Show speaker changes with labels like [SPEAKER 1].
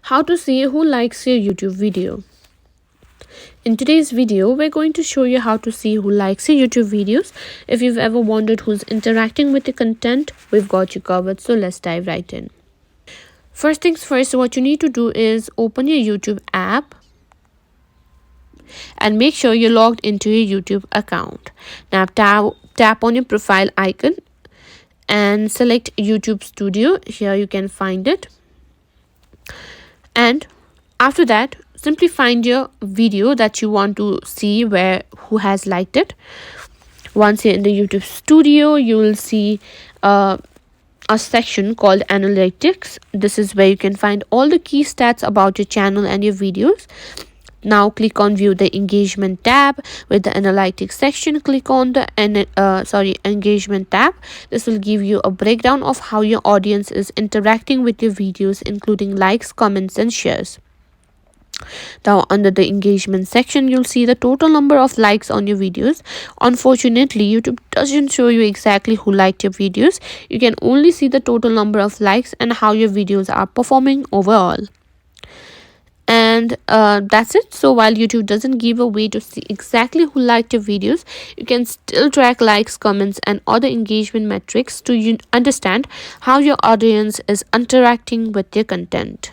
[SPEAKER 1] How to see who likes your YouTube video. In today's video, we're going to show you how to see who likes your YouTube videos. If you've ever wondered who's interacting with your content, we've got you covered. So let's dive right in. First things first, what you need to do is open your YouTube app and make sure you're logged into your YouTube account. Now tap on your profile icon and select YouTube Studio. Here you can find it. And after that, simply find your video that you want to see who has liked it. Once you're in the YouTube Studio, you will see a section called Analytics. This is where you can find all the key stats about your channel and your videos. Now click on View the Engagement tab. With the Analytics section, click on the Engagement tab. This will give you a breakdown of how your audience is interacting with your videos, including likes, comments, and shares. Now under the engagement section, you'll see the total number of likes on your videos. Unfortunately, YouTube doesn't show you exactly who liked your videos. You can only see the total number of likes and how your videos are performing overall. And that's it. So while YouTube doesn't give a way to see exactly who liked your videos, you can still track likes, comments, and other engagement metrics to understand how your audience is interacting with your content.